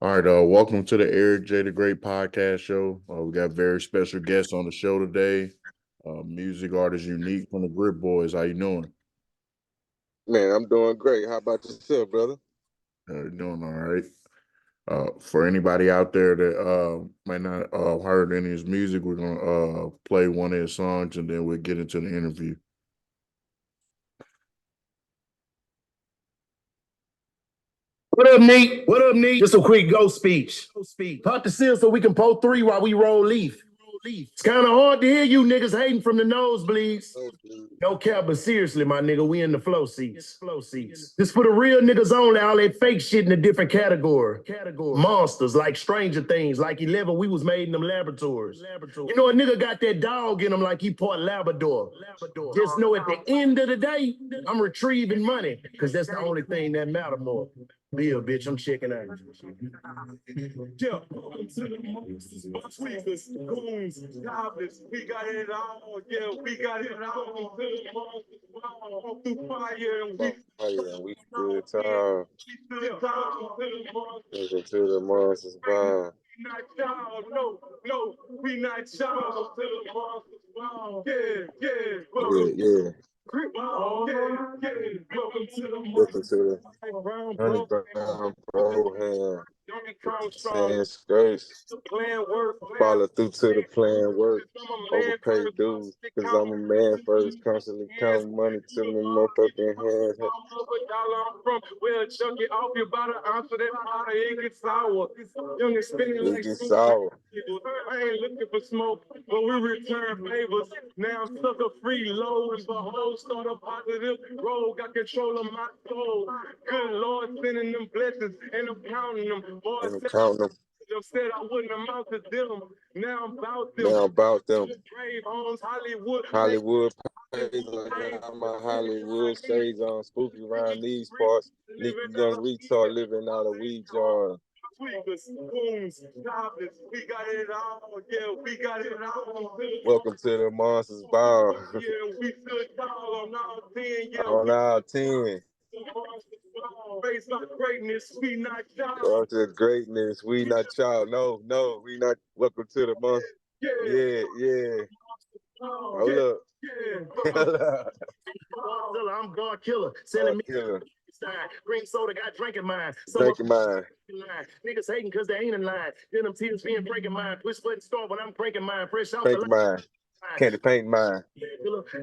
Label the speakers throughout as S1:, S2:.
S1: All right, welcome to the Eric J. the Great podcast show. We got very special guests on the show today. Music artist Unique from the Grip Boys. How you doing?
S2: Man, I'm doing great. How about yourself, brother?
S1: Doing all right. For anybody out there that might not heard any of his music, we're gonna play one of his songs and then we'll get into the interview.
S3: What up, Nate? What up, Nate? Just a quick ghost speech. Talk to Sil so we can pull three while we roll leaf. It's kind of hard to hear you niggas hating from the nosebleeds. No cap, but seriously, my nigga, we in the flow seats. This for the real niggas only, all that fake shit in a different category. Monsters, like Stranger Things, like 11, we was made in them laboratories. You know, a nigga got that dog in him like he part Labrador. Just know at the end of the day, I'm retrieving money, because that's the only thing that matter more. Bill, bitch, I'm checking out.
S4: Yeah, to the monsters, tweakers, goons, goblins, we got it all. Yeah, we got it all. To the monsters, walk through fire and we
S2: We stood tall.
S4: stood tall. To the monsters,
S2: Listen to the monsters bow.
S4: we not y'all. No, we not y'all. To the monsters, wow. Yeah,
S2: Yeah, yeah.
S4: yeah. Welcome to the
S2: Listen
S4: monsters.
S2: to the
S4: Brown,
S2: honey
S4: bro.
S2: brown pro hand.
S4: Don't be crown strong.
S2: Sand skirts.
S4: Plan work.
S2: Follow through to the plan work. Overpaid dues. Cause I'm a man first. Constantly counting money to my motherfucking hands.
S4: I'm from well, chunk it off your bottle, answer that powder, it gets sour. Young and spinning
S2: It
S4: like
S2: gets
S4: soup.
S2: sour.
S4: I ain't looking for smoke, but we return favors. Now I'm sucker free low and behold, start a positive road. Got control of my soul. Good Lord, sending them blessings and I'm counting them. Boy,
S2: And I'm counting them.
S4: said I wouldn't amount to them. Now I'm about them.
S2: Now about them.
S4: Grave homes, Hollywood.
S2: Hollywood pays like I got my Hollywood shades on, spooky around these parts. Nicky young retard living out of weed jar.
S4: Tweakers, goons, goblins, we got it all. Yeah, we got it all.
S2: Welcome to the Monsters Bar.
S4: Yeah, we stood tall on all 10. Yeah,
S2: On our 10.
S4: based on greatness, we not
S2: Welcome
S4: y'all.
S2: to greatness. We not y'all. No, we not. Welcome to the Monsters. Yeah. Hold up.
S3: I'm God Killer,
S2: Oh,
S3: selling me
S2: killer.
S3: green soda, got drinking mine.
S2: Drinking mine.
S3: Niggas hating because they ain't in line. Then them tears being breaking mine. Push button start when I'm cranking mine. Fresh off the
S2: Drinking mine. Candy paint mine.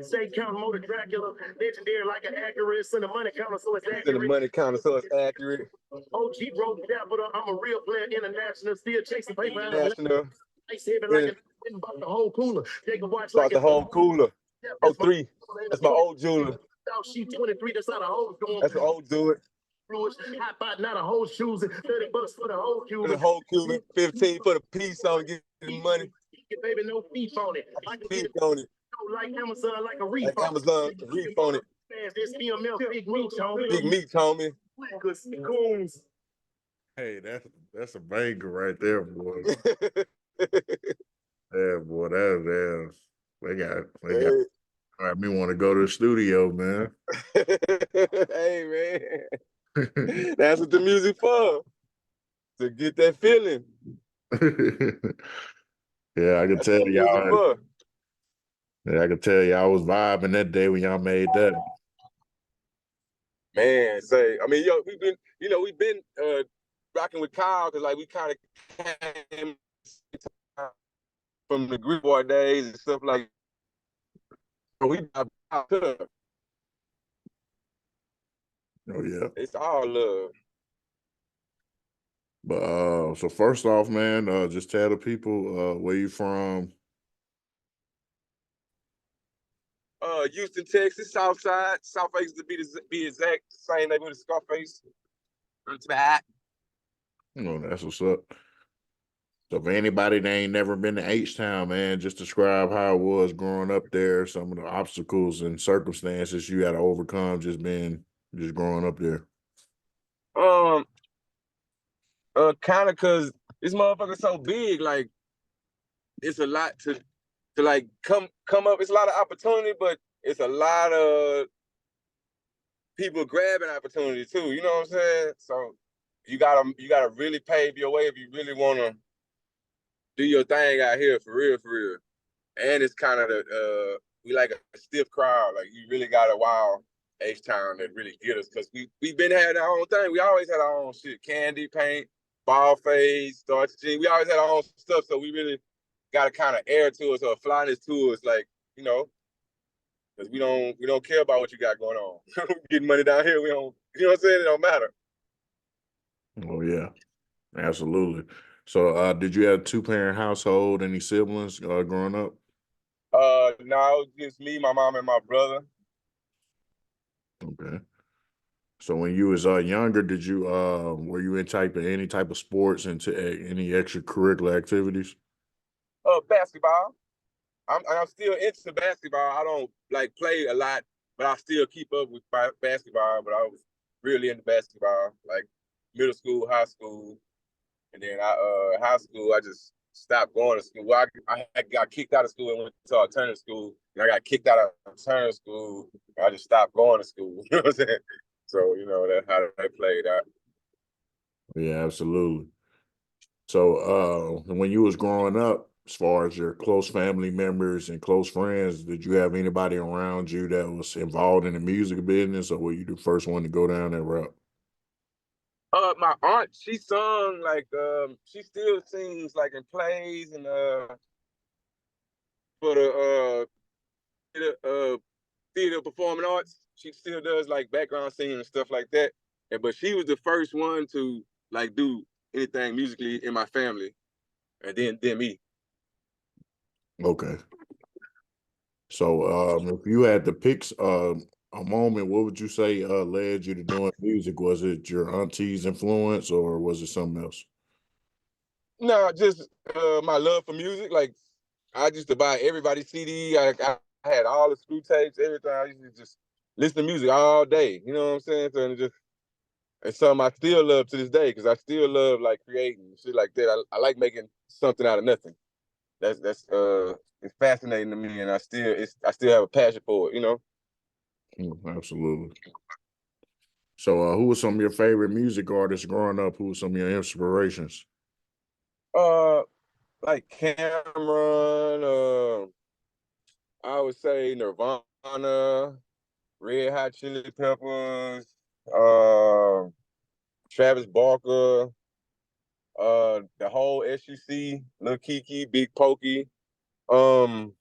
S3: Stay counting motor Dracula. Legendary like an accurate. Send the money counter so it's
S2: Send the
S3: accurate.
S2: money counter so it's accurate.
S3: OG wrote it down, but I'm a real player, international. Still chasing paper.
S2: National.
S3: Ice heavy like a bought the whole cooler. They can watch
S2: Bought
S3: like
S2: the whole cooler. Oh, 03. That's my old jeweler.
S3: She 23. That's how the whole doing.
S2: That's an old dude.
S3: Hot pot, not a whole shoes. $30 for the whole
S2: For the
S3: Cuban.
S2: whole Cuban. 15 for the piece on get the money.
S3: Baby, no beef on it. I can
S2: Beef
S3: get
S2: on it.
S3: like Amazon, like a reef.
S2: Like Amazon, reef on it.
S3: This BML, big meat, homie.
S2: Big meat, homie.
S4: Goons.
S1: Hey, that's a banger right there, boy. Yeah, boy, they got me want to go to the studio, man.
S2: Hey, man. That's what the music for. To get that feeling.
S1: Yeah, I can
S2: That's
S1: tell
S2: what the music
S1: y'all.
S2: for.
S1: Yeah, I can tell y'all was vibing that day when y'all made that.
S2: Man, we've been rocking with Kyle because like we kind of came from the Greek Boy days and stuff like that. We
S1: Oh yeah.
S2: it's all love.
S1: But so first off, man, just tell the people where you from.
S2: Houston, Texas, South Side, Southface to be exact, same neighborhood as Scarface.
S1: That's what's up. So for anybody that ain't never been to H-Town, man, just describe how it was growing up there, some of the obstacles and circumstances you had to overcome just growing up there.
S2: Kind of cause this motherfucker's so big, like it's a lot to like come up. It's a lot of opportunity, but it's a lot of people grabbing opportunity too. You know what I'm saying? So you gotta really pave your way if you really wanna do your thing out here for real, for real. And it's kind of the we like a stiff crowd. Like you really got a wild H-Town that really get us because we've been had our own thing. We always had our own shit. Candy, paint, ball fades, starch jeans. We always had our own stuff. So we really got a kind of air to us or flyness to us, like, you know, because we don't care about what you got going on. Getting money down here, we don't, you know what I'm saying? It don't matter.
S1: Oh yeah, absolutely. So, did you have a two-parent household? Any siblings growing up?
S2: Now it's just me, my mom, and my brother.
S1: Okay. So when you was younger, did you were you in any type of sports into any extracurricular activities?
S2: Basketball. I'm still into basketball. I don't like play a lot, but I still keep up with basketball. But I was really into basketball, like middle school, high school, and then high school I just stopped going to school. Well, I got kicked out of school and went to alternative school, and I got kicked out of alternative school. I just stopped going to school. You know what I'm saying? So you know that's how that played out.
S1: Yeah, absolutely. So when you was growing up, as far as your close family members and close friends, did you have anybody around you that was involved in the music business, or were you the first one to go down that route?
S2: My aunt, she sung like she still sings like in plays and for the theater performing arts. She still does like background singing and stuff like that. But she was the first one to like do anything musically in my family, and then me.
S1: Okay. So if you had to pick a moment, what would you say led you to doing music? Was it your auntie's influence, or was it something else?
S2: No, just my love for music. Like I used to buy everybody's CD. I had all the screw tapes, everything. I used to just listen to music all day. You know what I'm saying? So it's something I still love to this day because I still love like creating shit like that. I like making something out of nothing. That's it's fascinating to me, and I still have a passion for it. You know.
S1: Absolutely. So who were some of your favorite music artists growing up? Who were some of your inspirations?
S2: Uh, like Cameron. I would say Nirvana, Red Hot Chili Peppers, uh, Travis Barker, the whole SUC, Lil Kiki, Big Pokey, um,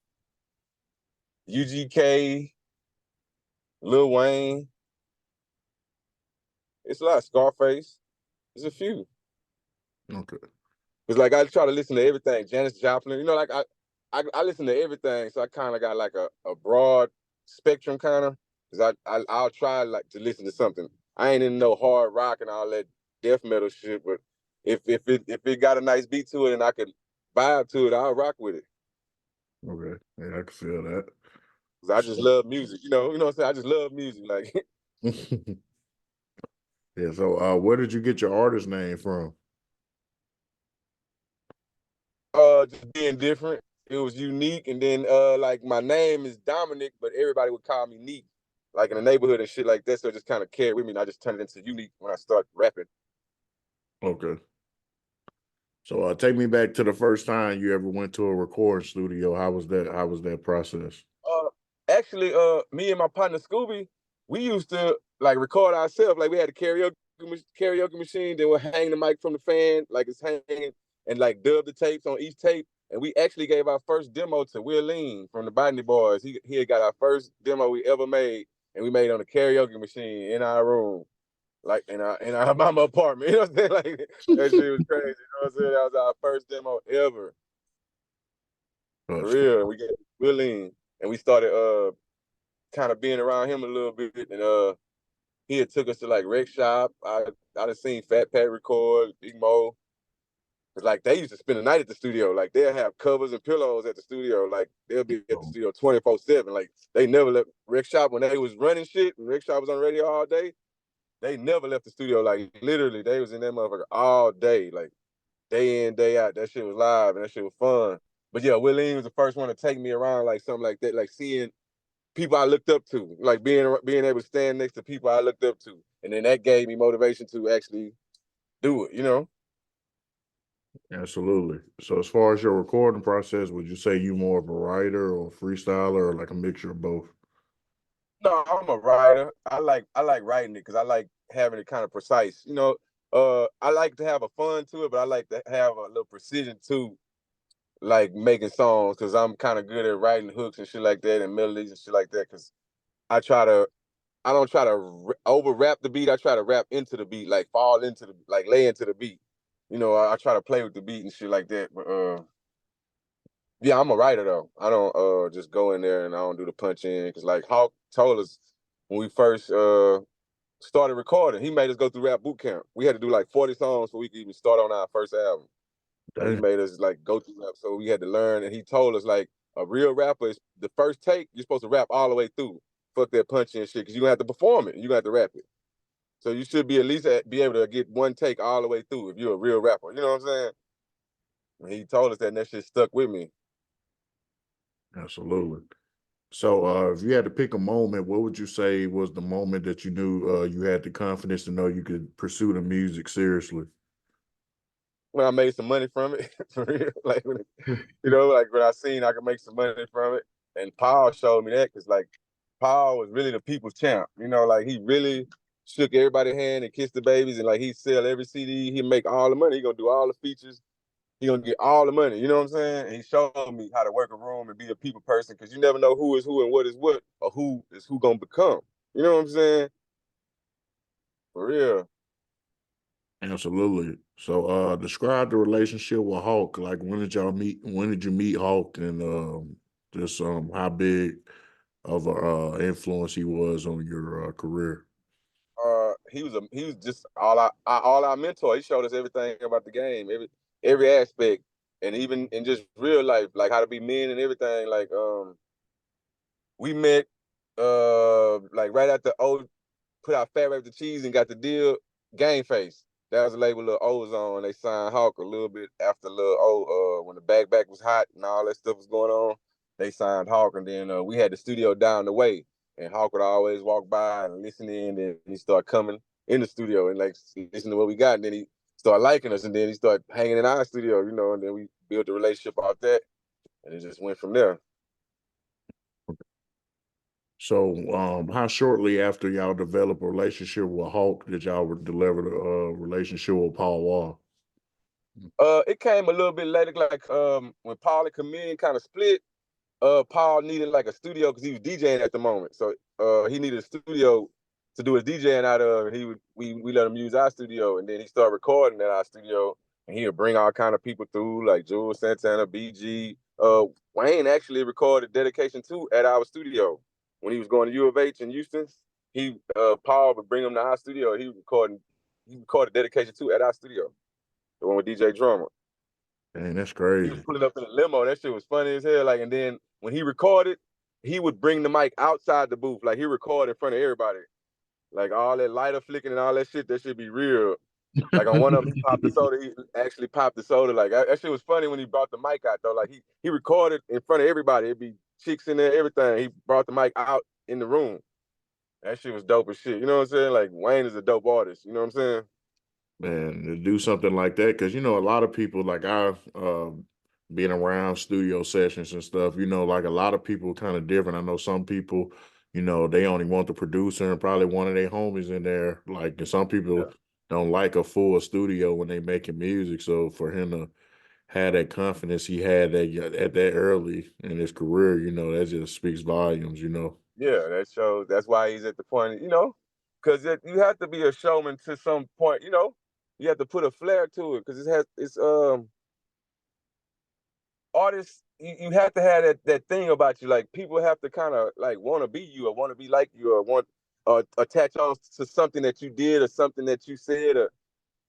S2: UGK, Lil Wayne. It's a lot of Scarface. There's a few.
S1: Okay.
S2: It's like I try to listen to everything. Janis Joplin, you know, like I listen to everything, so I kind of got like a broad spectrum kind of. Cause I'll try like to listen to something. I ain't in no hard rock and all that death metal shit, but if it got a nice beat to it and I could vibe to it, I'll rock with it.
S1: Okay. Yeah, I can feel that.
S2: Cause I just
S1: So,
S2: love music, you know what I'm saying? I just love music, like
S1: yeah. So where did you get your artist name from?
S2: just being different. It was unique, and then like my name is Dominic, but everybody would call me Neek, like in the neighborhood and shit like that. So it just kind of carried with me, and I just turned it into Unique when I started rapping.
S1: Okay. So take me back to the first time you ever went to a recording studio. How was that? How was that process?
S2: Uh, Actually, me and my partner Scooby, we used to like record ourselves. Like we had a karaoke machine. Then we'll hang the mic from the fan, like it's hanging, and like dub the tapes on each tape. And we actually gave our first demo to Willeen from the Botany Boys. He had got our first demo we ever made, and we made it on a karaoke machine in our room, like in our mama apartment. You know what I'm saying? Like that shit was crazy. You know what I'm saying? That was our first demo ever. For
S1: That's
S2: real. We got Willeen, and we started kind of being around him a little bit, and he had took us to like Rec Shop. I done seen Fat Pat record, Big Mo. Cause like they used to spend the night at the studio. Like they'll have covers and pillows at the studio. Like they'll be at the studio 24/7. Like they never left Rec Shop when they was running shit. When Rec Shop was on the radio all day. They never left the studio. Like literally, they was in that motherfucker all day. Like day in, day out. That shit was live and that shit was fun. But yeah, Willie was the first one to take me around like something like that. Like seeing people I looked up to, like being able to stand next to people I looked up to, and then that gave me motivation to actually do it.
S1: Absolutely. So as far as your recording process, would you say you more of a writer or freestyler or like a mixture of both?
S2: No, I'm a writer. I like writing it because I like having it kind of precise. I like to have a fun to it, but I like to have a little precision too, like making songs because I'm kind of good at writing hooks and shit like that and melodies and shit like that. Because I try to, I don't try to over rap the beat. I try to rap into the beat, like fall into the, like lay into the beat. I try to play with the beat and shit like that. But yeah, I'm a writer though. I don't just go in there and I don't do the punch in because like Hawk told us when we first started recording, he made us go through rap boot camp. We had to do like 40 songs so we could even start on our first album. Like he
S1: Damn.
S2: made us like go through rap, so we had to learn. And he told us like a real rapper is the first take. You're supposed to rap all the way through. Fuck that punch in shit because you gonna have to perform it. You gonna have to rap it. So you should be at least be able to get one take all the way through if you're a real rapper. You know what I'm saying? And he told us that, and that shit stuck with me.
S1: Absolutely. So if you had to pick a moment, what would you say was the moment that you knew you had the confidence to know you could pursue the music seriously?
S2: When I made some money from it, for real, like like when I seen I could make some money from it, and Paul showed me that because like Paul was really the people's champ. Like he really shook everybody's hand and kissed the babies, and like he sell every CD, he make all the money, he gonna do all the features, he gonna get all the money. You know what I'm saying? And he showed me how to work a room and be a people person because you never know who is who and what is what, or who is who gonna become. You know what I'm saying? For real.
S1: Absolutely. So describe the relationship with Hulk. Like when did y'all meet? When did you meet Hulk, and just how big of a influence he was on your career?
S2: He was just all our mentor. He showed us everything about the game, every aspect, and even in just real life, like how to be men and everything. Like we met like right after put out Fat Rap the Cheese and got the deal. Game Face. That was a label of Ozone. They signed Hawk a little bit after Lil O. When the back was hot and all that stuff was going on, they signed Hawk, and then we had the studio down the way, and Hawk would always walk by and listen in, and he started coming in the studio and like listen to what we got, and then he started liking us, and then he started hanging in our studio, and then we built a relationship out that, and it just went from there.
S1: So how shortly after y'all developed a relationship with Hulk did y'all deliver the relationship with Paul Wall?
S2: It came a little bit later, like when Paul and Chameleon kind of split. Paul needed like a studio because he was DJing at the moment. So he needed a studio to do his DJing out of, and we let him use our studio, and then he started recording at our studio, and he would bring all kind of people through like Jules Santana, BG. Wayne actually recorded Dedication 2 at our studio when he was going to U of H in Houston. Paul would bring him to our studio. He recorded Dedication 2 at our studio, the one with DJ Drummer.
S1: Man, that's
S2: He was
S1: crazy.
S2: pulling up in a limo. That shit was funny as hell. Like, and then when he recorded, he would bring the mic outside the booth. Like he recorded in front of everybody. Like all that lighter flicking and all that shit. That should be real. Like on one of them, he popped the soda. He actually popped the soda. Like that shit was funny when he brought the mic out though. Like he recorded in front of everybody. It'd be chicks in there, everything. He brought the mic out in the room. That shit was dope as shit. You know what I'm saying? Like Wayne is a dope artist. You know what I'm saying?
S1: Man, to do something like that, because a lot of people like being around studio sessions and stuff, like a lot of people kind of different. I know some people, they only want the producer and probably one of their homies in there. Like, and some people
S2: Yeah.
S1: don't like a full studio when they making music. So for him to have that confidence he had at that early in his career, that just speaks volumes.
S2: Yeah, that shows. That's why he's at the point, because you have to be a showman to some point. You have to put a flair to it because it's artists. You have to have that thing about you. Like people have to kind of like want to be you or want to be like you or want attach on to something that you did or something that you said or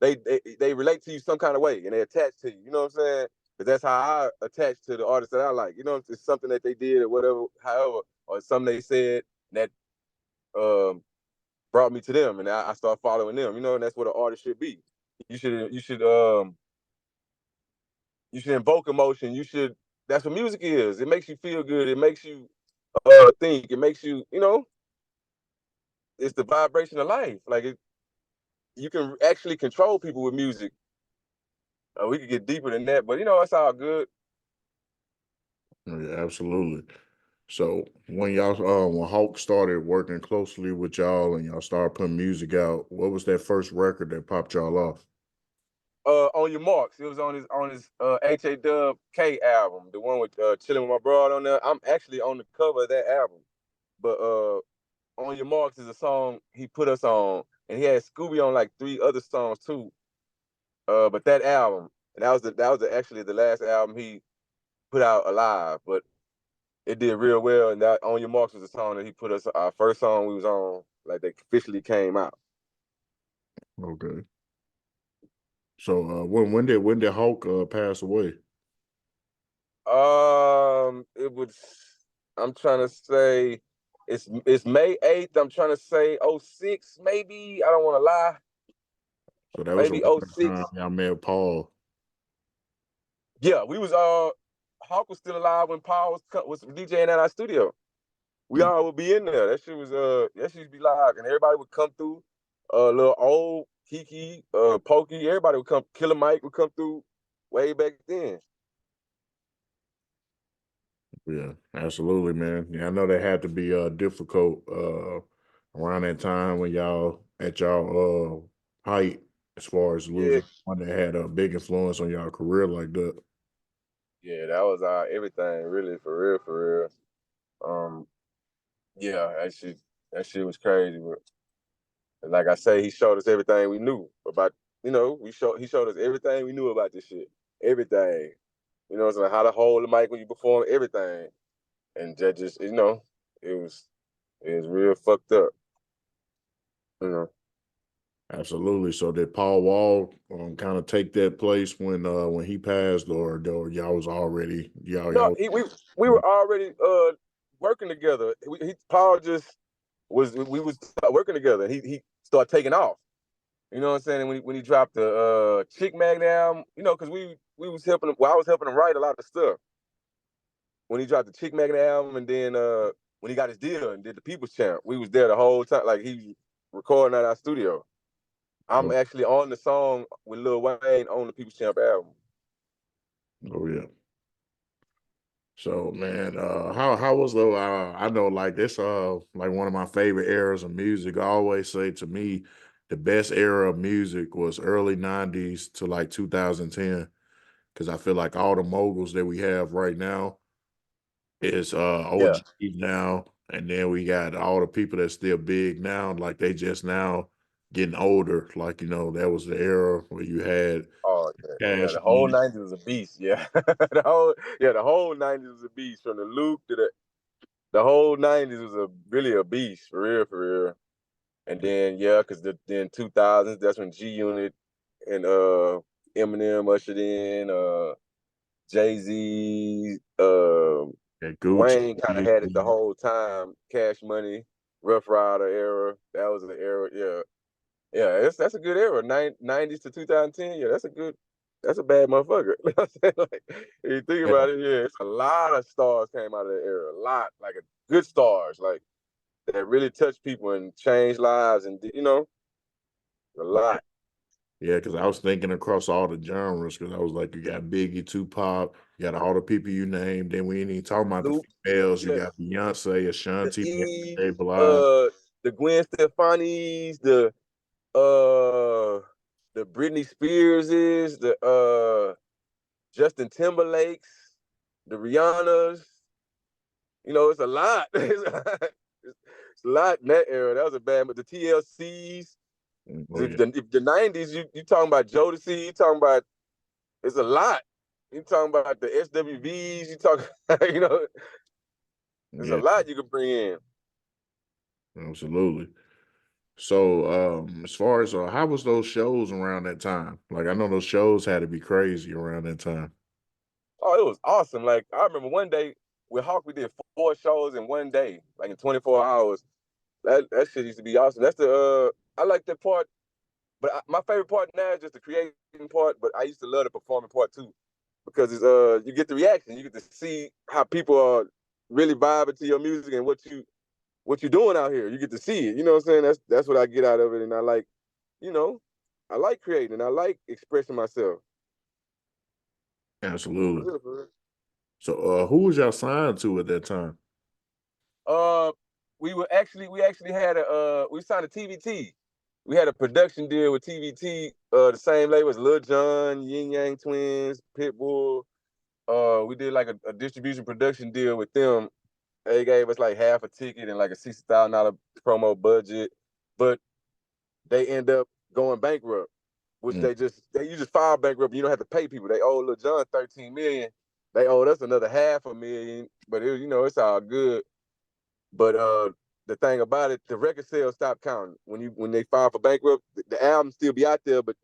S2: they relate to you some kind of way and they attach to you. You know what I'm saying? Because that's how I attach to the artists that I like. It's something that they did or whatever, however, or something they said that um, brought me to them, and I start following them. And that's what an artist should be. You should invoke emotion. That's what music is. It makes you feel good. It makes you think. It makes you. It's the vibration of life. Like you can actually control people with music. We could get deeper than that, but it's all good.
S1: Yeah, absolutely. So when y'all when Hulk started working closely with y'all and y'all started putting music out, what was that first record that popped y'all off?
S2: On Your Marks, it was on his H.A. K album, the one with Chilling with My Broad on there. I'm actually on the cover of that album, but On Your Marks is a song he put us on, and he had Scooby on like 3 other songs too. But that album, and actually the last album he put out alive, but it did real well. And that On Your Marks was a song that he put us, our first song we was on, like they officially came out.
S1: Okay. So when did Hulk pass away?
S2: It was. I'm trying to say, it's May 8th. I'm trying to say 06, maybe. I don't want to lie.
S1: So that was
S2: Maybe
S1: around the
S2: 06.
S1: time y'all met Paul.
S2: Yeah, we was Hawk was still alive when Paul was DJing at our studio. We
S1: Mm.
S2: all would be in there. That shit used to be live, and everybody would come through. Little old Kiki, Pokey, everybody would come. Killer Mike would come through way back then.
S1: Yeah, absolutely, man. Yeah, I know that had to be difficult around that time when y'all at y'all height as far as
S2: Yeah,
S1: losing one that had a big influence on y'all career like that.
S2: yeah, that was our everything, really, for real, for real. Yeah, that shit was crazy. But like I say, he showed us everything we knew about. He showed us everything we knew about this shit. Everything. What I'm saying? How to hold the mic when you perform, everything. And that just, it was real fucked up. You know.
S1: Absolutely. So did Paul Wall kind of take that place when he passed, or y'all was already
S2: No,
S1: y'all
S2: we were already working together. Paul just we was working together. He started taking off. You know what I'm saying? And when he dropped the Chick Magnet album, because we was helping him. Well, I was helping him write a lot of stuff. When he dropped the Chick Magnet album, and then when he got his deal and did the People's Champ, we was there the whole time. Like he was recording at our studio. I'm
S1: oh,
S2: actually on the song with Lil Wayne on the People's Champ album.
S1: oh yeah. So man, how was the I know like this like one of my favorite eras of music. I always say to me the best era of music was early 90s to like 2010 because I feel like all the moguls that we have right now is
S2: Yeah.
S1: OGs now, and then we got all the people that's still big now, like they just now getting older. Like, that was the era where you had
S2: Oh yeah.
S1: Cash
S2: The whole
S1: Money.
S2: '90s was a beast. Yeah. the whole '90s was a beast from the Luke to the whole '90s was really a beast for real, for real. And then because then 2000s, that's when G Unit and Eminem ushered in, Jay-Z,
S1: That Gucci.
S2: Wayne kind of had it the whole time. Cash Money, Rough Rider era. That was an era. Yeah, yeah. That's a good era. '90s to 2010. Yeah, that's a bad motherfucker. You know what I'm saying? Like, if you think
S1: Yeah,
S2: about it, yeah, it's a lot of stars came out of that era. A lot, like good stars, like that really touched people and changed lives, and a lot.
S1: yeah, because I was thinking across all the genres, because I was like, you got Biggie, Tupac, you got all the people you named. Then we ain't even talking about the
S2: Luke,
S1: females. You
S2: yeah,
S1: got Beyonce,
S2: the
S1: Ashanti, Mary J.
S2: Eves,
S1: Blige.
S2: the Gwen Stefani's, the Britney Spearses, the Justin Timberlakes, the Rihannas. It's a lot. It's a lot in that era. That was a bad, but the TLCs.
S1: Oh
S2: If
S1: yeah,
S2: the '90s, you talking about Jodeci, you talking about it's a lot. You talking about the SWVs, you talking, there's a
S1: yeah,
S2: lot you can bring in.
S1: absolutely. So, as far as how was those shows around that time? Like, I know those shows had to be crazy around that time.
S2: Oh, it was awesome. Like I remember one day with Hawk, we did 4 shows in one day, like in 24 hours. That shit used to be awesome. That's I like that part, but my favorite part now is just the creating part. But I used to love the performing part too, because it's you get the reaction, you get to see how people are really vibing to your music and what you're doing out here. You get to see it. You know what I'm saying? That's what I get out of it, and I like, you know, I like creating and I like expressing myself.
S1: Absolutely. So who was y'all signed to at that time?
S2: We actually had we signed a TVT. We had a production deal with TVT, the same label as Lil Jon, Yin Yang Twins, Pitbull. We did like a distribution production deal with them. They gave us like half a ticket and like a $60,000 promo budget, but they end up going bankrupt, which you just file bankrupt. You don't have to pay people. They owe Lil Jon $13 million. They owed us another $500,000, but it's all good. But the thing about it, the record sales stopped counting when they file for bankrupt. The album still be out there, but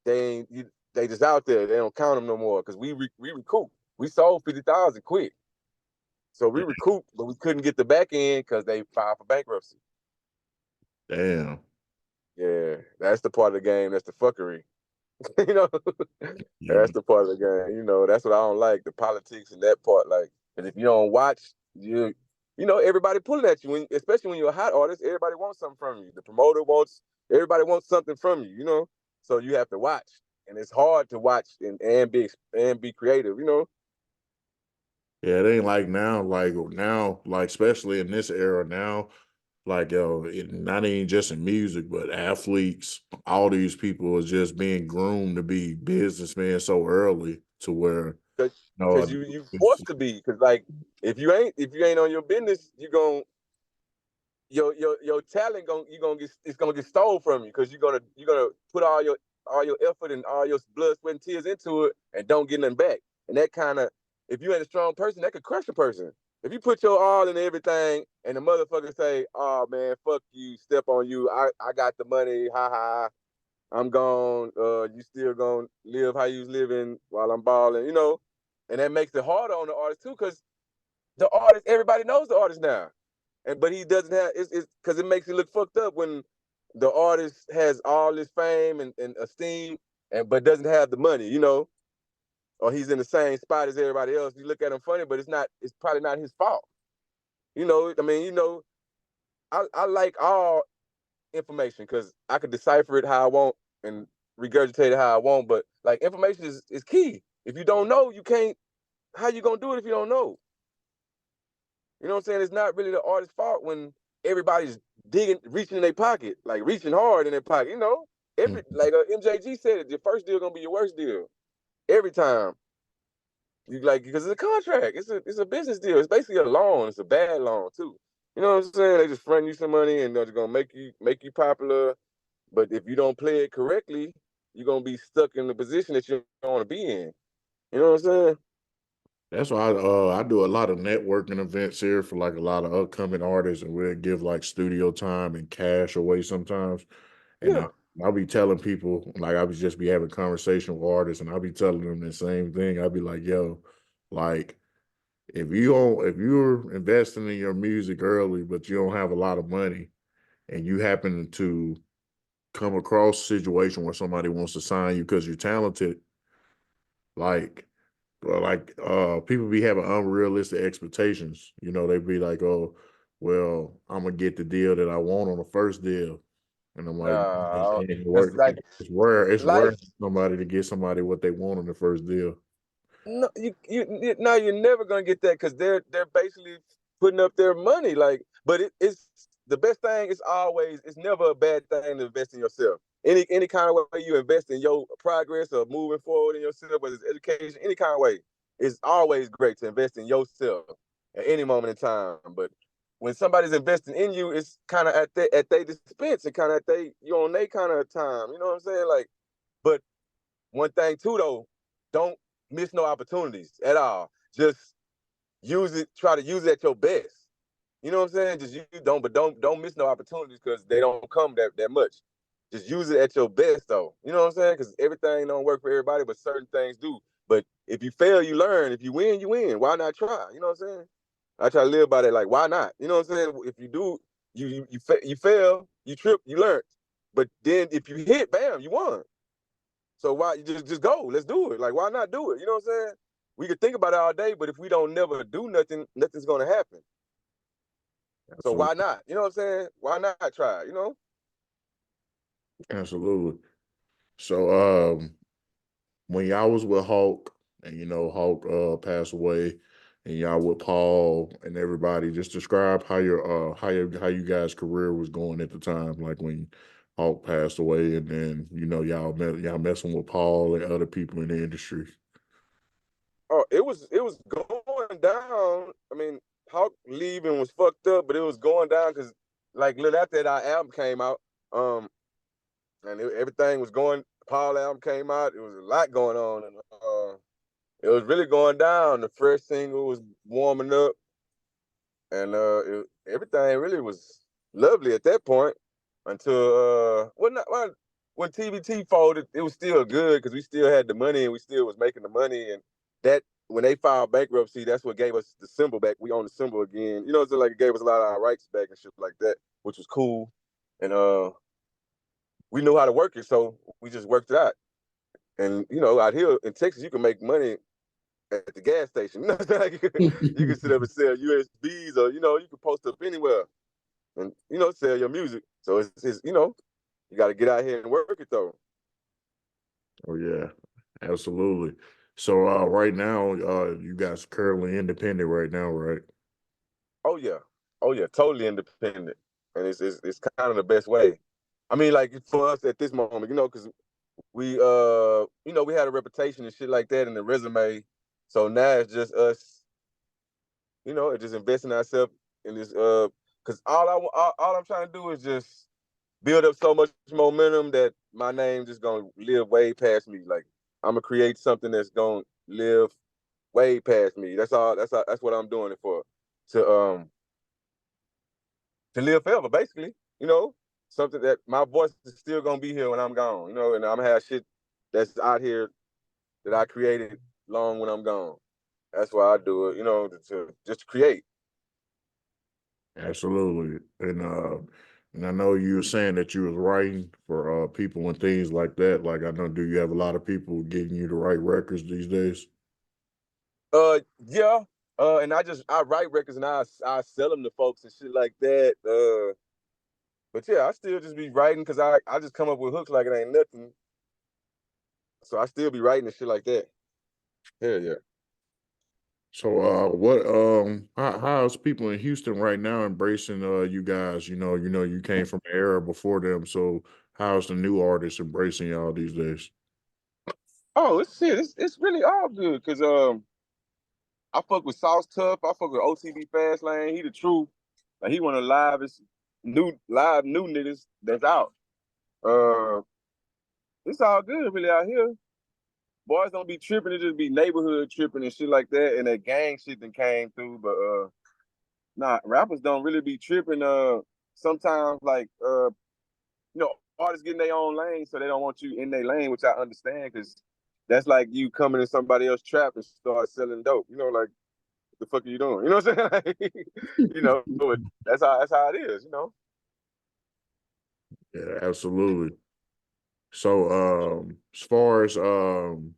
S2: they just out there. They don't count them no more because we recouped. We sold 50,000 quick, so we recouped, but we couldn't get the back end because they filed for bankruptcy.
S1: Damn.
S2: Yeah, that's the part of the game. That's the fuckery.
S1: Yeah.
S2: That's the part of the game. That's what I don't like, the politics and that part. Like, and if you don't watch, everybody pulling at you, especially when you're a hot artist. Everybody wants something from you. The promoter everybody wants something from you. So you have to watch, and it's hard to watch and be creative.
S1: Yeah, it ain't like now, like especially in this era now, like not even just in music, but athletes, all these people are just being groomed to be businessmen so early to where
S2: because you forced to be, because like if you ain't on your business, your talent it's gonna get stolen from you, because you're gonna put all your effort and all your blood, sweat, and tears into it and don't get nothing back. And that kind of, if you ain't a strong person, that could crush a person. If you put your all in everything and the motherfucker say, "Oh man, fuck you, step on you, I got the money, ha ha, I'm gone, you still gonna live how you was living while I'm balling," and that makes it harder on the artist too, because the artist, everybody knows the artist now. But he doesn't have, it's because it makes it look fucked up when the artist has all this fame and esteem, but doesn't have the money, or he's in the same spot as everybody else. You look at him funny, but it's probably not his fault. I mean, I like all information because I could decipher it how I want and regurgitate it how I want. But like, information is key. If you don't know, you can't. How you gonna do it if you don't know? You know what I'm saying? It's not really the artist's fault when everybody's reaching in their pocket, like reaching hard in their pocket. Like MJG said, it, your first deal gonna be your worst deal every time. You because it's a contract. It's a business deal. It's basically a loan. It's a bad loan too. You know what I'm saying? They just front you some money and they're just gonna make you popular. But if you don't play it correctly, you're gonna be stuck in the position that you don't want to be in. You know what I'm saying?
S1: That's why I do a lot of networking events here for like a lot of upcoming artists, and we'll give like studio time and cash away sometimes. And
S2: Yeah.
S1: I'll be telling people, like I'll just be having conversation with artists, and I'll be telling them the same thing. I'll be like, yo, like if you're investing in your music early, but you don't have a lot of money, and you happen to come across a situation where somebody wants to sign you because you're talented, like people be having unrealistic expectations. They be like, oh, well, I'm gonna get the deal that I want on the first deal. And I'm like,
S2: It's like
S1: it's rare
S2: life.
S1: for somebody to get somebody what they want on the first deal.
S2: No, no, you're never gonna get that, because they're basically putting up their money. Like, but it's the best thing. It's never a bad thing to invest in yourself. Any kind of way you invest in your progress or moving forward in yourself, whether it's education, any kind of way, it's always great to invest in yourself at any moment in time. But when somebody's investing in you, it's kind of at their dispense and kind of you on their kind of time. You know what I'm saying? Like, but one thing too though, don't miss no opportunities at all. Just try to use it at your best. You know what I'm saying? Just don't miss no opportunities, because they don't come that much. Just use it at your best though. You know what I'm saying? Because everything don't work for everybody, but certain things do. But if you fail, you learn. If you win, you win. Why not try? You know what I'm saying? I try to live by that. Like, why not? You know what I'm saying? If you do, you fail, you trip, you learn. But then if you hit, bam, you won. So why you just go? Let's do it. Like, why not do it? You know what I'm saying? We could think about it all day, but if we don't never do nothing, nothing's gonna happen. So
S1: Absolutely.
S2: why not? You know what I'm saying? Why not try?
S1: Absolutely. So when y'all was with Hulk and Hulk passed away and y'all with Paul and everybody, just describe how your how you guys' career was going at the time, like when Hulk passed away and then y'all messing with Paul and other people in the industry.
S2: Oh, it was going down. I mean, Hawk leaving was fucked up, but it was going down because like little after that our album came out, and everything was going. Paul album came out. It was a lot going on, and it was really going down. The first single was warming up, and everything really was lovely at that point until when TBT folded, it was still good because we still had the money and we still was making the money, and that when they filed bankruptcy, that's what gave us the symbol back. We own the symbol again, so like it gave us a lot of our rights back and shit like that, which was cool, and we knew how to work it, so we just worked it out. And out here in Texas, you can make money at the gas station. Like, you can sit up and sell USBs, or you can post up anywhere and sell your music. So it's you got to get out here and work it though.
S1: Oh yeah, absolutely. So right now, you guys currently independent right now, right?
S2: Oh yeah, oh yeah, totally independent, and it's kind of the best way. I mean, like for us at this moment, because we we had a reputation and shit like that in the resume, so now it's just us, it just investing ourselves in this because all I'm trying to do is just build up so much momentum that my name just gonna live way past me. Like I'm gonna create something that's gonna live way past me. That's all. That's what I'm doing it for. To to live forever, basically. Something that my voice is still gonna be here when I'm gone. And I'm gonna have shit that's out here that I created long when I'm gone. That's why I do it. To just create.
S1: Absolutely. And I know you were saying that you was writing for people and things like that. Like I know, do you have a lot of people getting you to write records these days?
S2: Yeah. And I write records and I sell them to folks and shit like that. But yeah, I still just be writing because I just come up with hooks like it ain't nothing. So I still be writing and shit like that. Hell yeah.
S1: So what how's people in Houston right now embracing you guys? You came from an era before them. So how's the new artists embracing y'all these days?
S2: Oh, it's really all good because I fuck with Sauce Tough. I fuck with OTB Fast Lane. He the truth. Like he one of the livest new niggas that's out. Uh, it's all good really out here. Boys don't be tripping. It just be neighborhood tripping and shit like that, and that gang shit that came through. But nah, rappers don't really be tripping. Sometimes like artists getting their own lane, so they don't want you in their lane, which I understand because that's like you coming in somebody else's trap and start selling dope. Like what the fuck are you doing? You know what I'm saying? But that's how it is.
S1: Yeah, absolutely. So as far as when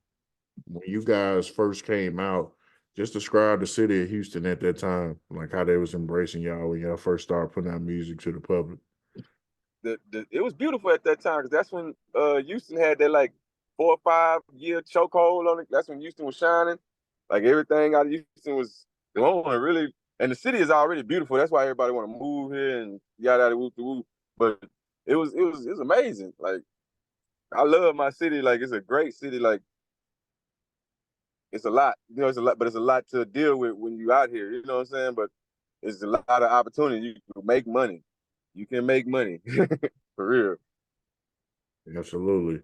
S1: you guys first came out, just describe the city of Houston at that time, like how they was embracing y'all when y'all first started putting out music to the public.
S2: It was beautiful at that time because that's when Houston had that like 4 or 5 year chokehold on it. That's when Houston was shining. Like everything out of Houston was glowing, really. And the city is already beautiful. That's why everybody want to move here and yada yada whoop the whoop. But it was amazing. Like I love my city. Like it's a great city. Like it's a lot. It's a lot, but it's a lot to deal with when you out here. You know what I'm saying? But it's a lot of opportunity. You can make money. You can make money for real.
S1: Absolutely.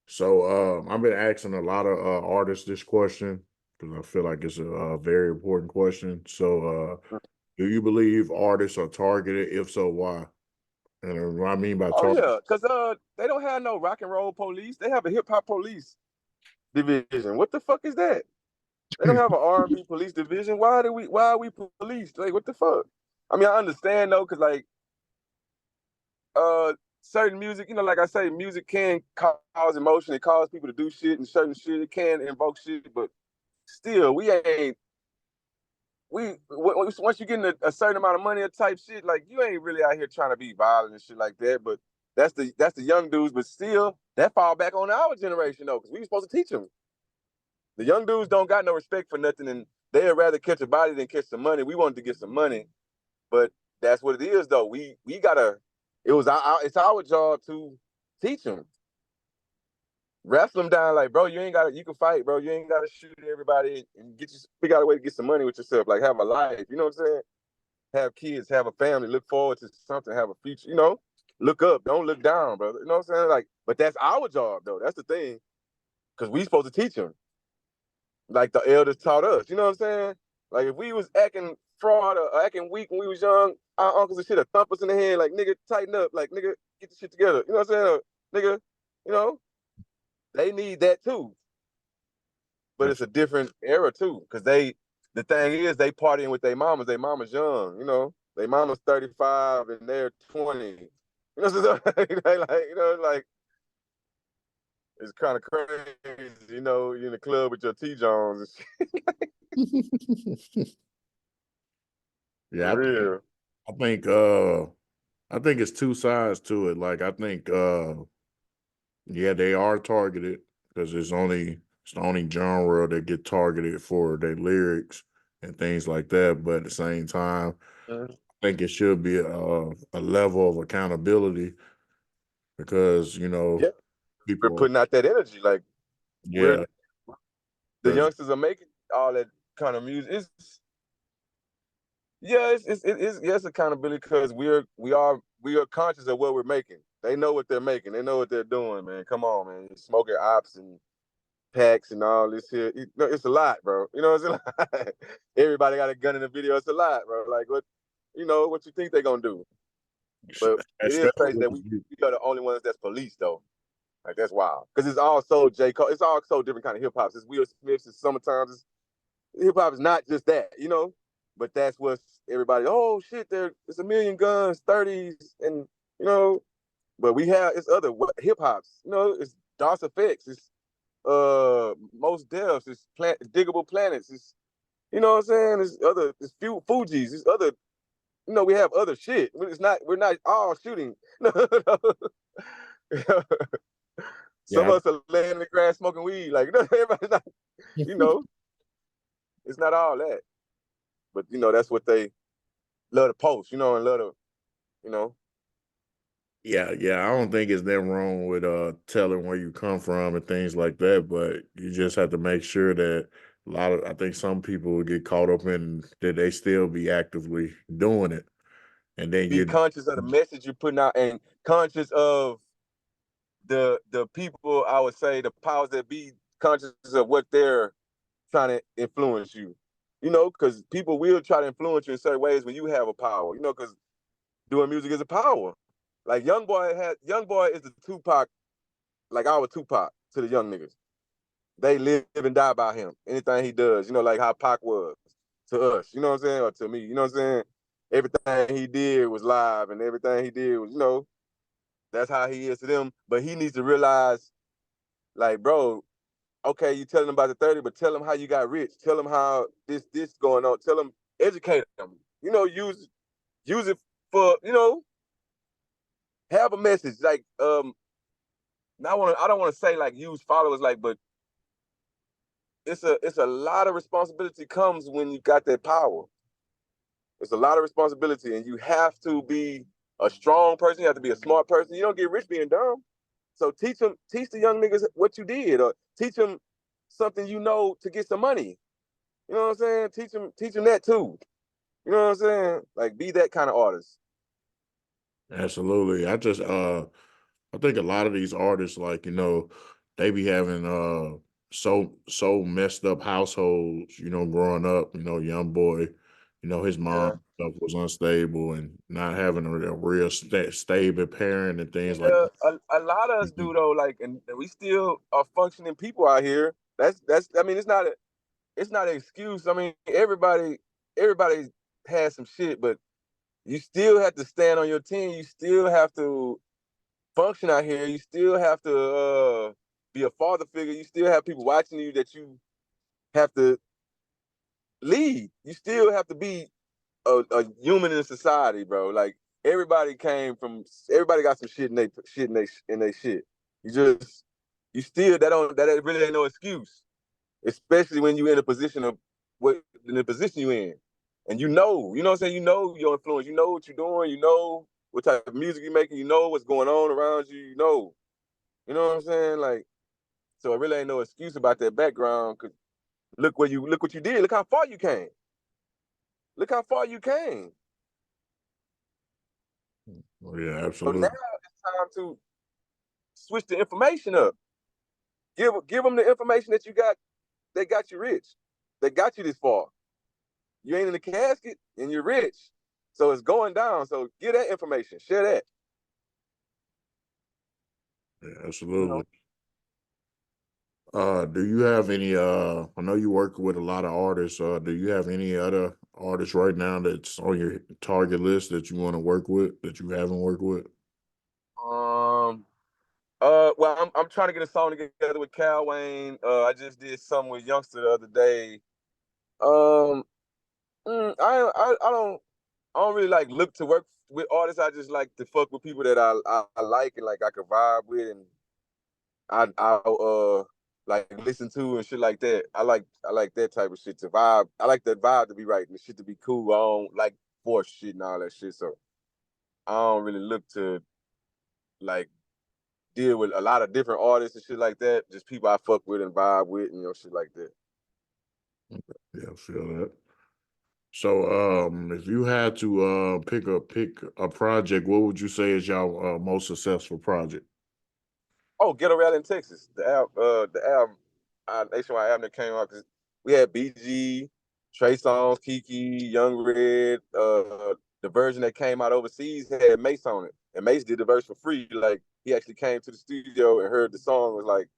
S1: So I've been asking a lot of artists this question because I feel like it's a very important question. So do you believe artists are targeted? If so, why? And what I mean by
S2: Oh
S1: target,
S2: yeah, because they don't have no rock and roll police. They have a hip hop police division. What the fuck is that? They don't have an R&B police division. Why are we police? Like what the fuck? I mean, I understand though, because like certain music, like I say, music can cause emotion. It cause people to do shit and certain shit. It can invoke shit, but still, we ain't. Once you get a certain amount of money or type shit, like you ain't really out here trying to be violent and shit like that. But That's the young dudes, but still that fall back on our generation though, because we were supposed to teach them. The young dudes don't got no respect for nothing, and they'd rather catch a body than catch some money. We wanted to get some money, but that's what it is though. We gotta. It's our job to teach them, wrestle them down. Like, bro, you can fight, bro. You ain't gotta shoot everybody and figure out a way to get some money with yourself. Like, have a life. You know what I'm saying? Have kids, have a family, look forward to something, have a future. You know, look up, don't look down, brother. You know what I'm saying? Like, but that's our job though. That's the thing, because we supposed to teach them, like the elders taught us. You know what I'm saying? Like, if we was acting fraud or acting weak when we was young, our uncles and shit would thump us in the head, like, nigga, tighten up, like, nigga, get the shit together. You know what I'm saying? Or, nigga, you know, they need that too. But it's a different era too, because the thing is, they partying with their mamas. Their mama's young, you know. Their mama's 35 and they're 20. You know what I'm saying? Like, you know, like, it's kind of crazy, you know, you're in the club with your T Jones and shit.
S1: Yeah,
S2: For real.
S1: I think it's two sides to it. Like, I think yeah, they are targeted because it's the only genre that get targeted for their lyrics and things like that. But at the same time, I think it should be a level of accountability because, you know,
S2: Yeah, we're
S1: people,
S2: putting out that energy. Like,
S1: yeah,
S2: the
S1: 'cause-
S2: youngsters are making all that kind of music. It's accountability, because we are conscious of what we're making. They know what they're making. They know what they're doing, man. Come on, man. You're smoking ops and packs and all this here. It's a lot, bro. You know, it's a lot. Everybody got a gun in the video. It's a lot, bro. Like, what you think they're gonna do? But it is crazy that we are the only ones that's police though. Like, that's wild. Because it's all so J. Cole. It's all so different kind of hip hop. It's Will Smith's. It's Summertime's. Hip hop is not just that, you know. But that's what everybody. Oh shit! It's a million guns, 30s, and you know. But it's other hip hops. You know, it's DOS effects. It's most deaths. It's diggable planets. It's, you know what I'm saying. It's Fuji's. It's other. You know, we have other shit. We're not all shooting. Some
S1: yeah,
S2: of us are laying in the grass smoking weed. Like, everybody's not, you know, it's not all that. But, you know, that's what they love to post, you know, and love to, you know.
S1: yeah. I don't think it's that wrong with telling where you come from and things like that, but you just have to make sure that I think some people will get caught up in that they still be actively doing it. And then
S2: Be conscious of the message you're putting out, and conscious of the people, I would say, the powers that be, conscious of what they're trying to influence you. You know, because people will try to influence you in certain ways when you have a power, you know, because doing music is a power. Like, Young Boy is the Tupac, like our Tupac to the young niggas. They live and die by him. Anything he does, you know, like how Pac was to us, you know what I'm saying? Or to me, you know what I'm saying? Everything he did was live, and everything he did was, you know, that's how he is to them. But he needs to realize, like, bro, okay, you telling them about the 30, but tell them how you got rich. Tell them how this going on. Tell them, educate them. You know, use it for, you know, have a message. Like, I don't want to say like use followers, like, but it's a lot of responsibility comes when you got that power. It's a lot of responsibility, and you have to be a strong person. You have to be a smart person. You don't get rich being dumb. So teach the young niggas what you did, or teach them something, you know, to get some money. You know what I'm saying? Teach them that too. You know what I'm saying? Like, be that kind of artist.
S1: absolutely. I think a lot of these artists, like, you know, they be having so messed up households, you know, growing up, you know, young boy, you know, his mom stuff was unstable and not having a real stable parent and things like
S2: Yeah,
S1: that.
S2: a lot of us do though. Like, and we still are functioning people out here. That's. I mean, it's not an excuse. I mean, everybody has some shit, but you still have to stand on your team. You still have to function out here. You still have to be a father figure. You still have people watching you that you have to lead. You still have to be a human in society, bro. Like, everybody got some shit in they shit. You still that really ain't no excuse, especially when you in the position you in, and you know what I'm saying. You know your influence. You know what you're doing. You know what type of music you're making. You know what's going on around you. You know what I'm saying. Like, so it really ain't no excuse about that background. Cause look what you did. Look how far you came. Look how far you came.
S1: Oh, yeah,
S2: So
S1: absolutely.
S2: now it's time to switch the information up. Give them the information that you got. They got you rich. They got you this far. You ain't in the casket and you're rich. So it's going down. So get that information. Share that.
S1: Yeah,
S2: You know.
S1: absolutely. Do you have any I know you work with a lot of artists. Do you have any other artists right now that's on your target list that you want to work with that you haven't worked with?
S2: Um. Well, I'm trying to get a song together with Cal Wayne. I just did something with Youngster the other day. Um. I don't really like look to work with artists. I just like to fuck with people that I like and like I could vibe with, and I like listen to and shit like that. I like that type of shit to vibe. I like that vibe to be right and the shit to be cool. I don't like force shit and all that shit. So I don't really look to like deal with a lot of different artists and shit like that. Just people I fuck with and vibe with and shit like that.
S1: Yeah, I feel that. So, if you had to pick a project, what would you say is your most successful project?
S2: Oh, Ghetto Rally in Texas. The album, nationwide album that came out because we had BG, Trey Songz, Kiki, Young Red. The version that came out overseas had Mace on it, and Mace did the verse for free. Like he actually came to the studio and heard the song. Was like,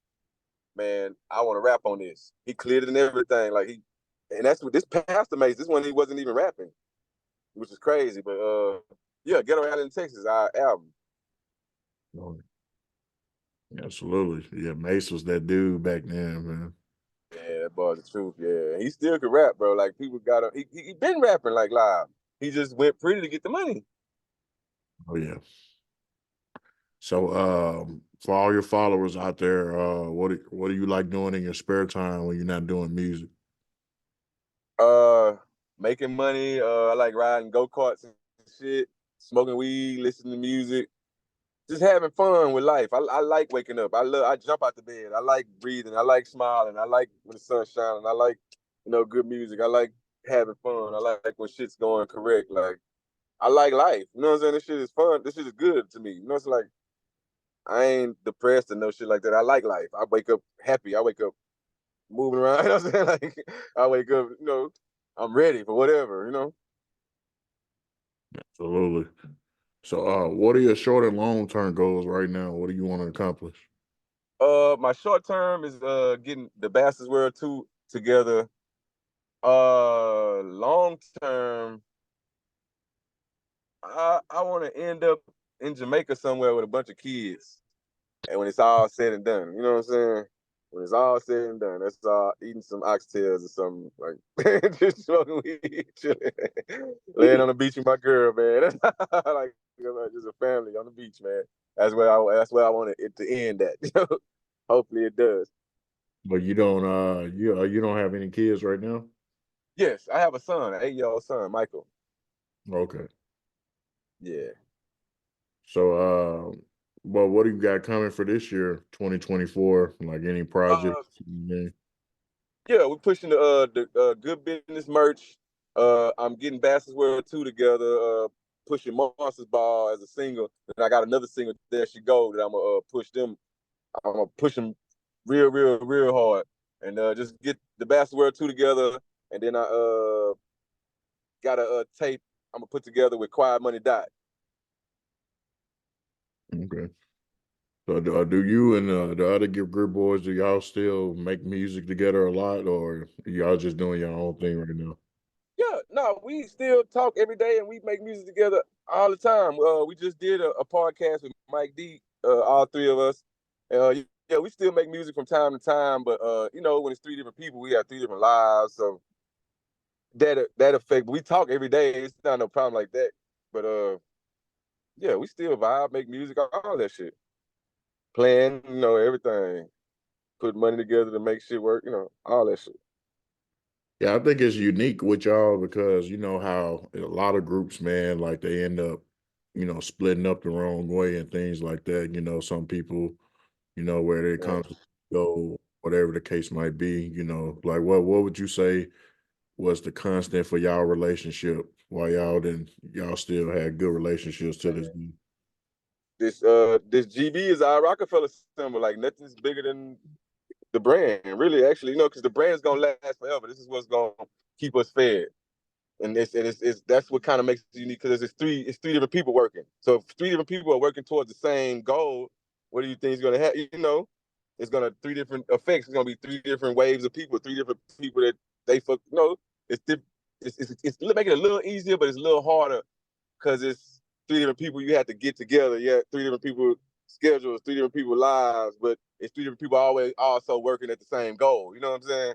S2: man, I want to rap on this. He cleared it and everything. And that's what this Pastor Mace. This one he wasn't even rapping, which is crazy. But yeah, Ghetto Rally in Texas, our album.
S1: Oh, absolutely. Yeah, Mace was that dude back then, man.
S2: Yeah, that boy's the truth. Yeah, he still could rap, bro. Like people got him. He been rapping like live. He just went pretty to get the money.
S1: Oh yeah. So, for all your followers out there, what do you like doing in your spare time when you're not doing music?
S2: Uh, Making money. I like riding go karts and shit, smoking weed, listening to music, just having fun with life. I like waking up. I jump out the bed. I like breathing. I like smiling. I like when the sun's shining. I like good music. I like having fun. I like when shit's going correct. Like I like life. You know what I'm saying? This shit is fun. This shit is good to me. You know, it's like I ain't depressed or no shit like that. I like life. I wake up happy. I wake up moving around. You know what I'm saying? Like I wake up, I'm ready for whatever.
S1: Absolutely. So, what are your short and long term goals right now? What do you want to accomplish?
S2: My short term is getting the Bastards World 2 together. Long term, I want to end up in Jamaica somewhere with a bunch of kids. And when it's all said and done, you know what I'm saying? When it's all said and done, that's all eating some oxtails or something like just smoking weed, chilling, laying on the beach with my girl, man. That's like just a family on the beach, man. That's where I want it to end at. Hopefully it does.
S1: But you don't have any kids right now?
S2: Yes, I have a son, an 8-year-old son, Michael.
S1: Okay.
S2: Yeah.
S1: So, but what do you got coming for this year, 2024? Like any
S2: Uh,
S1: projects?
S2: yeah, we're pushing the Good Business merch. I'm getting Bastards World 2 together, pushing Monsters Ball as a single. And I got another single, There She Go, that I'm gonna push them. I'm gonna push them real, real, real hard. And just get the Bastards World 2 together. And then I got a tape I'm gonna put together with Quiet Money Dot.
S1: Okay. So, do you and the other Give Good Boys, do y'all still make music together a lot, or y'all just doing your own thing right now?
S2: Yeah, no, we still talk every day and we make music together all the time. We just did a podcast with Mike D, all three of us. Yeah, we still make music from time to time, but when it's three different people, we have three different lives, so that affect. We talk every day. It's not no problem like that, but Yeah, we still vibe, make music, all that shit. Playing, everything. Put money together to make shit work, all that shit.
S1: Yeah, I think it's unique with y'all because you know how a lot of groups, man, like they end up, splitting up the wrong way and things like that. Some people, where they
S2: Yeah.
S1: constantly go, whatever the case might be, like what would you say was the constant for y'all relationship while y'all still had good relationships to this day?
S2: This GB is our Rockefeller symbol. Like nothing's bigger than the brand, really, actually, because the brand's gonna last forever. This is what's gonna keep us fed. And it's that's what kind of makes it unique because it's three different people working. So if three different people are working towards the same goal, what do you think is gonna happen? It's gonna three different effects. It's gonna be three different waves of people, three different people that they fuck. It's it's making it a little easier, but it's a little harder because it's three different people you have to get together. Yeah, three different people schedules, three different people lives, but it's three different people always also working at the same goal. You know what I'm saying?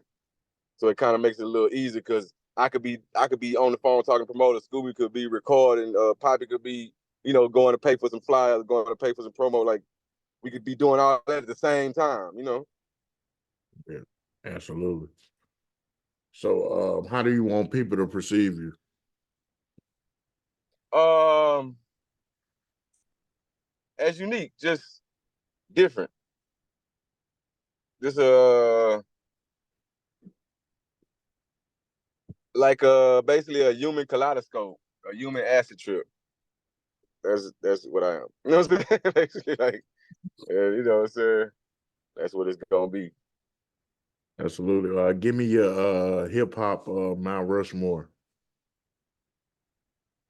S2: So it kind of makes it a little easier because I could be on the phone talking to promoters. Scooby could be recording. Poppy could be, going to pay for some flyers, going to pay for some promo. Like we could be doing all that at the same time.
S1: Yeah, absolutely. So, how do you want people to perceive you?
S2: As unique, just different. Just like basically a human kaleidoscope, a human acid trip. That's what I am. You know what I'm saying? Basically, like, you know what I'm saying? That's what it's gonna be.
S1: Absolutely. Give me your hip hop Mount Rushmore.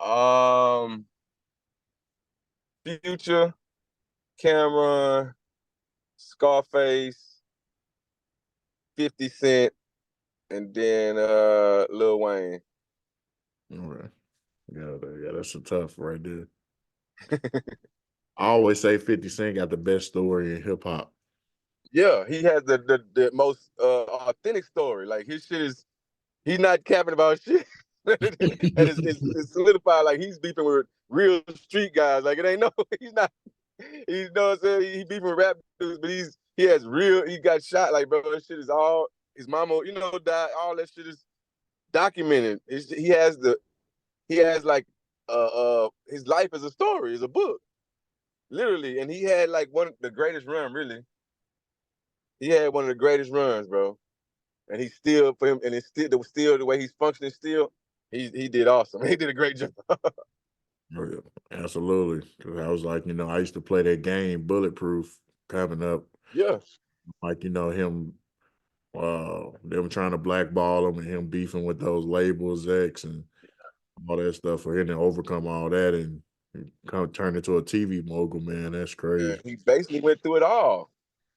S2: Um, Future, Cameron, Scarface, 50 Cent, and then Lil Wayne.
S1: All right. Yeah, that's a tough right there. I always say 50 Cent got the best story in hip hop.
S2: Yeah, he has the most authentic story. Like his shit is he's not capping about shit. And it's solidified like he's beefing with real street guys. Like it ain't no, he's not. You know what I'm saying? He beefing with rap dudes, but he got shot. Like bro, that shit is all his mama, died. All that shit is documented. He has like his life is a story, is a book, literally. And he had like one of the greatest run, really. He had one of the greatest runs, bro. And he's still for him, and it's still the way he's functioning. Still, he did awesome. He did a great job.
S1: Oh, yeah, absolutely. 'Cause I was like, I used to play that game Bulletproof coming up.
S2: Yeah,
S1: Like, him them trying to blackball him and him beefing with those labels X and all that stuff for him to overcome all that and kind of turn into a TV mogul, man. That's
S2: yeah.
S1: crazy.
S2: He basically went through it all,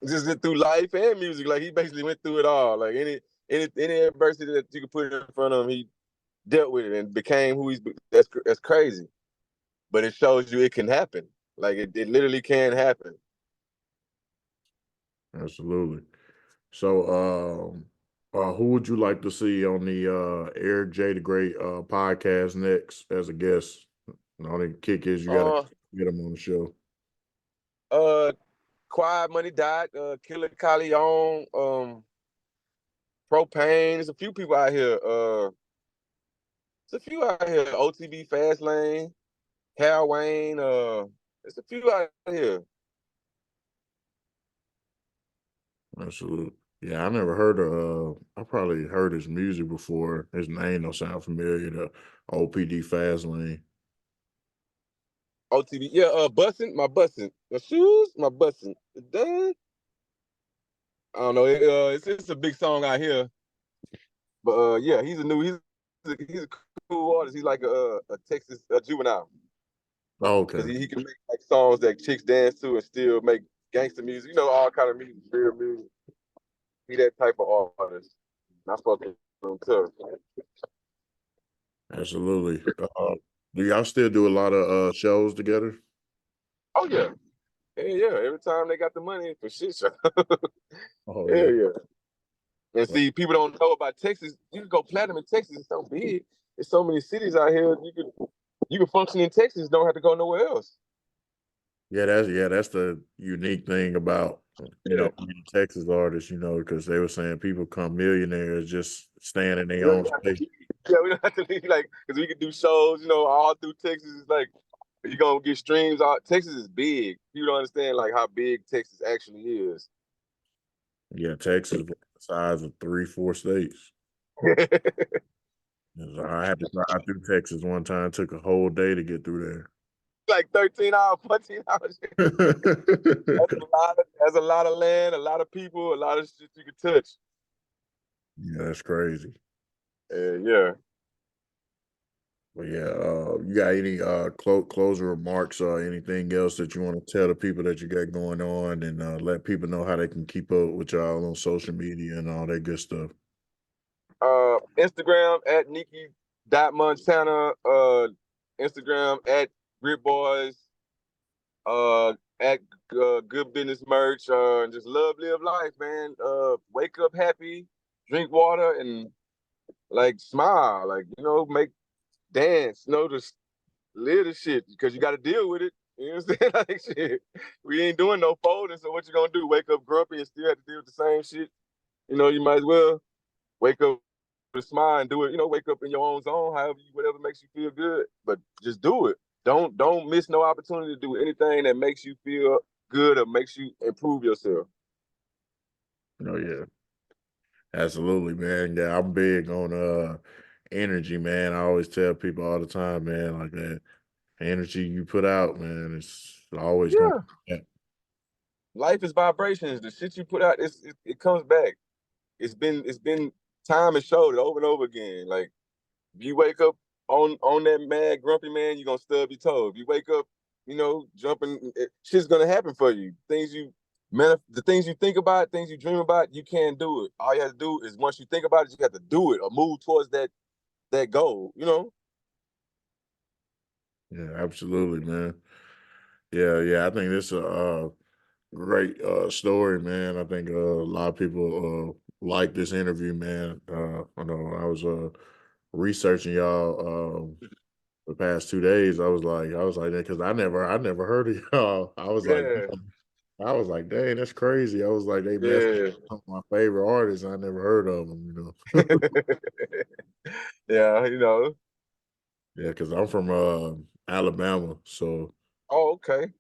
S2: just through life and music. Like he basically went through it all. Like any adversity that you could put in front of him, he dealt with it and became who he's. That's crazy, but it shows you it can happen. Like it literally can happen.
S1: Absolutely. So who would you like to see on the Eric J the Great podcast next as a guest? The only kick is you gotta
S2: Uh,
S1: get him on the show.
S2: uh, Quiet Money Dot, Killer Calion, Propane. There's a few people out here. There's a few out here. OTB Fast Lane, Cal Wayne. There's a few out here.
S1: Absolutely. Yeah, I never heard of I probably heard his music before. His name don't sound familiar, the OPD Fastlane.
S2: OTB, yeah. My shoes, my bussin'. Done. I don't know. It's a big song out here, but yeah, he's a cool artist. He's like a Texas juvenile
S1: Oh,
S2: because
S1: okay.
S2: he can make like songs that chicks dance to and still make gangster music. All kind of music, real music. He that type of artist. And I fuck with him too.
S1: Absolutely. Do y'all still do a lot of shows together?
S2: Oh yeah. Yeah. Every time they got the money for shit show.
S1: Oh
S2: Yeah,
S1: yeah.
S2: yeah. And see, people don't know about Texas. You can go platinum in Texas. It's so big. There's so many cities out here. You can function in Texas. Don't have to go nowhere else.
S1: that's the unique thing about
S2: Yeah,
S1: being a Texas artists, because they were saying people come millionaires just staying in
S2: we
S1: their
S2: don't
S1: own
S2: have to
S1: state.
S2: leave. Yeah, we don't have to leave like because we can do shows, all through Texas. It's like you gonna get streams. Texas is big. You don't understand like how big Texas actually is.
S1: Yeah, Texas was the size of 3, 4 states. So I had to drive through Texas one time. Took a whole day to get through
S2: Like 13 hours, 14 hours.
S1: there.
S2: That's a lot of land, a lot of people, a lot of shit you can touch.
S1: Yeah, that's crazy.
S2: Yeah.
S1: But yeah, you got any closing remarks or anything else that you want to tell the people that you got going on, and let people know how they can keep up with y'all on social media and all that good stuff?
S2: Instagram at Nikki.Montana, Instagram at Grit Boys, at Good Business Merch, and just live life, man. Wake up happy, drink water, and like smile, like make dance, just live the shit because you got to deal with it. You know what I'm saying? Like shit, we ain't doing no folding. So what you gonna do? Wake up grumpy and still have to deal with the same shit? You might as well wake up with a smile and do it. Wake up in your own zone, whatever makes you feel good. But just do it. Don't miss no opportunity to do anything that makes you feel good or makes you improve yourself.
S1: Oh yeah, absolutely, man. Yeah, I'm big on energy, man. I always tell people all the time, man, like that energy you put out, man, it's always gonna.
S2: Yeah,
S1: Yeah,
S2: life is vibrations. The shit you put out, it comes back. It's been time and showed it over and over again. Like if you wake up on that mad grumpy man, you're gonna stub your toe. If you wake up, jumping, shit's gonna happen for you. The things you think about, things you dream about, you can't do it. All you have to do is once you think about it, you have to do it or move towards that goal.
S1: yeah, absolutely, man. Yeah, yeah. I think this a great story, man. I think a lot of people like this interview, man. I know I was researching y'all the past 2 days. I was like that because I never heard of y'all.
S2: Yeah,
S1: I was like, dang, that's crazy. I was like, they messed with
S2: yeah,
S1: some of my favorite artists. I never heard of them.
S2: yeah.
S1: Yeah, because I'm from Alabama, so
S2: Oh, okay.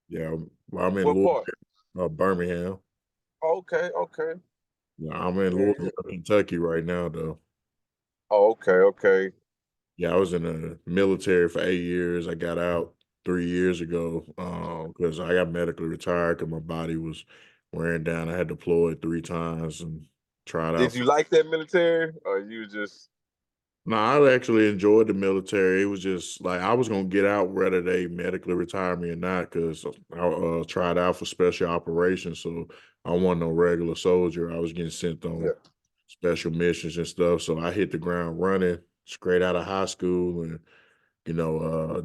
S1: yeah, well, I'm in
S2: What
S1: Louisville,
S2: part?
S1: Birmingham.
S2: Okay, okay.
S1: Yeah, I'm in
S2: Yeah.
S1: Louisville, Kentucky right now, though.
S2: Oh, okay, okay.
S1: Yeah, I was in the military for 8 years. I got out 3 years ago because I got medically retired because my body was wearing down. I had deployed 3 times and tried out.
S2: Did you like that military, or you just?
S1: No, I actually enjoyed the military. It was just like I was gonna get out whether they medically retire me or not because I tried out for special operations. So I wasn't no regular soldier. I was getting sent on
S2: Yeah.
S1: special missions and stuff. So I hit the ground running straight out of high school and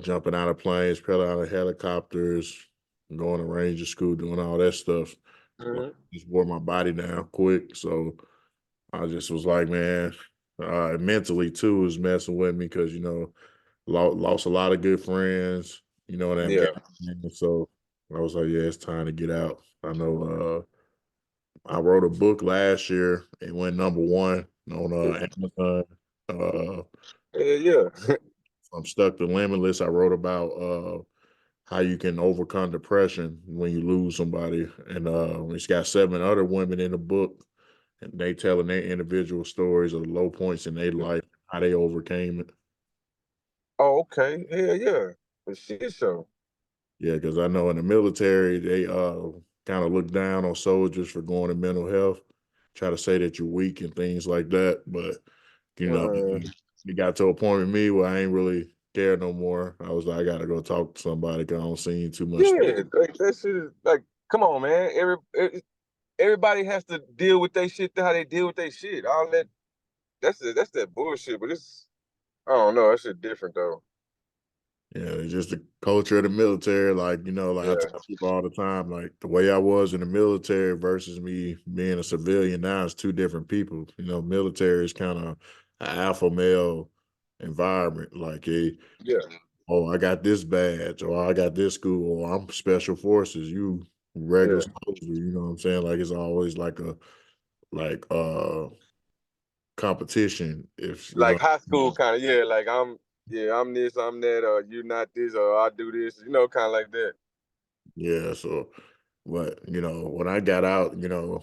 S1: jumping out of planes, pedaling out of helicopters, going to ranger school, doing all that stuff. Like,
S2: Mhm.
S1: just wore my body down quick. So I just was like, man, mentally too was messing with me because lost a lot of good friends, in
S2: Yeah.
S1: Afghanistan. So I was like, yeah, it's time to get out. I know. I wrote a book last year. It went #1 on Amazon. Uh,
S2: Yeah, yeah.
S1: I'm stuck to limitless. I wrote about how you can overcome depression when you lose somebody, and it's got 7 other women in the book, and they telling their individual stories of the low points in their life, how they overcame it.
S2: Oh, okay. Yeah, yeah. The shit show.
S1: Yeah, because I know in the military they kind of look down on soldiers for going to mental health, try to say that you're weak and things like that. But
S2: Uh,
S1: it got to a point with me where I ain't really care no more. I was like, I gotta go talk to somebody because I don't see too much.
S2: yeah, like that shit is like, come on, man. Everybody has to deal with their shit how they deal with their shit. All that's that bullshit. But I don't know. That shit different though.
S1: Yeah, it's just the culture of the military. Like, like I
S2: Yeah,
S1: tell people all the time, like the way I was in the military versus me being a civilian now is two different people. Military is kind of an alpha male environment. Like
S2: yeah,
S1: oh, I got this badge, or I got this school, or I'm special forces, you regular
S2: Yeah.
S1: soldier, you know what I'm saying? Like it's always like a like competition if you
S2: Like
S1: know.
S2: high school kind of, yeah. Like I'm this, I'm that, or you not this, or I do this, kind of like that.
S1: Yeah, so but when I got out,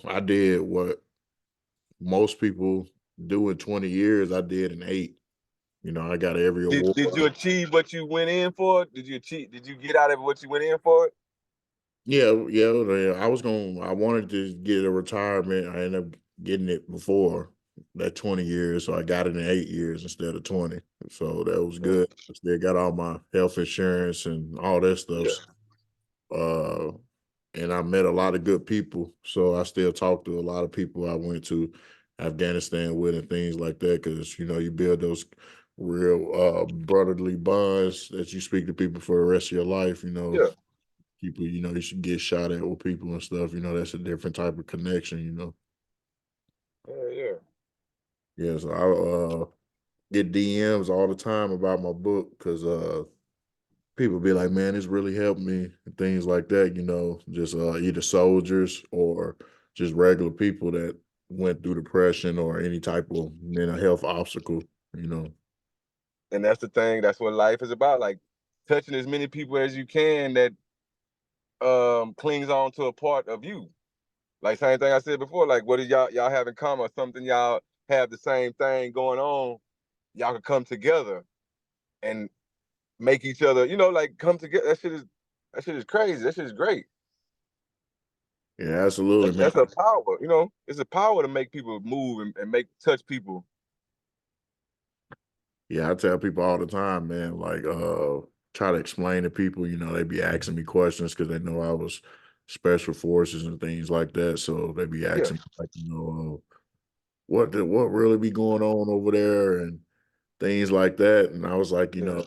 S1: I did what most people do in 20 years, I did in 8. I got every award.
S2: Did you achieve what you went in for? Did you achieve? Did you get out of what you went in for?
S1: Yeah. I wanted to get a retirement. I ended up getting it before that 20 years, so I got it in 8 years instead of 20. So that was good. I still got all my health insurance and all that stuff.
S2: Yeah.
S1: Uh, and I met a lot of good people. So I still talk to a lot of people I went to Afghanistan with and things like that because you build those real brotherly bonds that you speak to people for the rest of your life.
S2: Yeah.
S1: People, you should get shot at with people and stuff. That's a different type of connection.
S2: Yeah. Yeah.
S1: Yeah, so I get DMs all the time about my book because people be like, man, this really helped me and things like that, just either soldiers or just regular people that went through depression or any type of mental health obstacle.
S2: And that's the thing. That's what life is about. Like touching as many people as you can that clings on to a part of you. Like same thing I said before. Like what do y'all have in common? Something y'all have the same thing going on. Y'all can come together and make each other. Like come together. That shit is crazy. That shit is great.
S1: Yeah, absolutely, man.
S2: That's a power. It's a power to make people move and make touch people.
S1: Yeah, I tell people all the time, man, like try to explain to people, they be asking me questions because they know I was special forces and things like that. So they be
S2: Yeah.
S1: asking me like, what really be going on over there and things like that. And I was like,
S2: Yeah.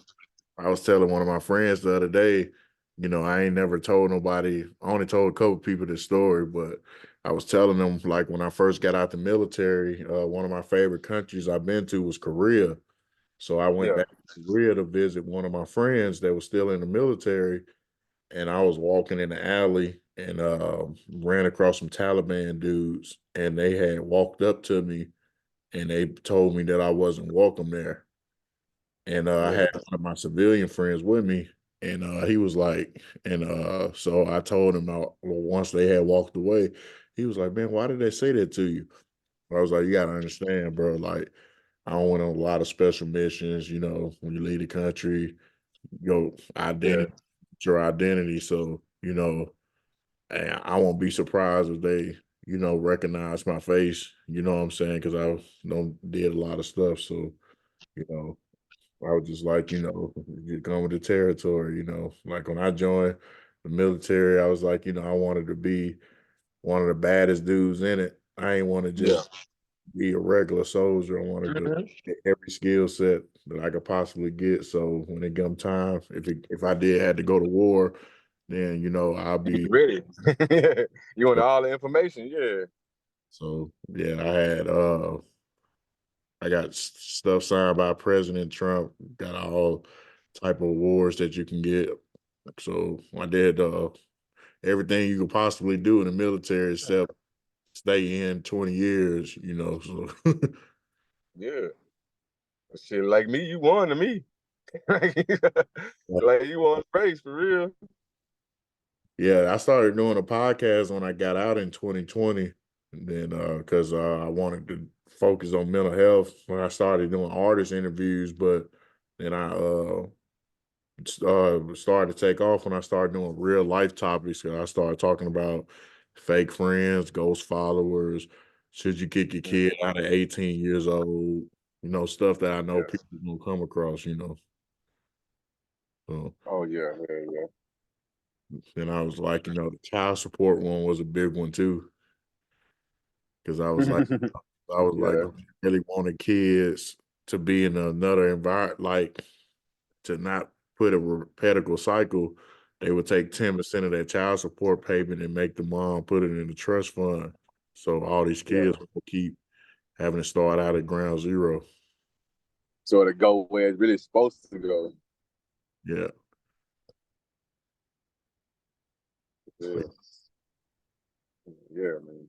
S1: I was telling one of my friends the other day, I ain't never told nobody, I only told a couple people this story, but I was telling them like when I first got out the military, one of my favorite countries I've been to was Korea. So I went
S2: Yeah.
S1: back to Korea to visit one of my friends that was still in the military, and I was walking in the alley and ran across some Taliban dudes, and they had walked up to me and they told me that I wasn't welcome there. And I
S2: Yeah.
S1: had one of my civilian friends with me, and he was like, and so I told him once they had walked away, he was like, "Man, why did they say that to you?" I was like, "You gotta understand, bro. Like, I went on a lot of special missions. When you leave the country, your
S2: Yeah.
S1: identity, your identity. So, and I won't be surprised if they, recognize my face. You know what I'm saying? Because I did a lot of stuff. So, you know, I was just like, you come with the territory. Like when I joined the military, I was like, I wanted to be one of the baddest dudes in it. I ain't want to
S2: Yeah.
S1: just be a regular soldier. I wanted to
S2: Mhm.
S1: get every skill set that I could possibly get. So when it come time, if I did had to go to war, then I'll
S2: You
S1: be
S2: ready? You want
S1: so,
S2: all the information? Yeah.
S1: so yeah. I got stuff signed by President Trump. Got all type of awards that you can get. So I did everything you could possibly do in the military except stay in 20 years. So.
S2: Yeah. Shit, like me, you won to me. Like you won the race for real.
S1: Yeah, I started doing a podcast when I got out in 2020. And then because I wanted to focus on mental health when I started doing artist interviews, but then I started to take off when I started doing real life topics. I started talking about fake friends, ghost followers, should you kick your kid out at 18 years old, stuff that I know
S2: Yeah.
S1: people gonna come across. So
S2: Oh yeah, yeah, yeah.
S1: then I was like, the child support one was a big one too. Because I was like,
S2: Yeah.
S1: if you really wanted kids to be in another environment, like to not put a repetitive cycle, they would take 10% of their child support payment and make the mom put it in the trust fund. So all these
S2: Yeah.
S1: kids will keep having to start out at ground zero.
S2: So to go where it's really supposed to go.
S1: Yeah.
S2: Yeah. Yeah, man.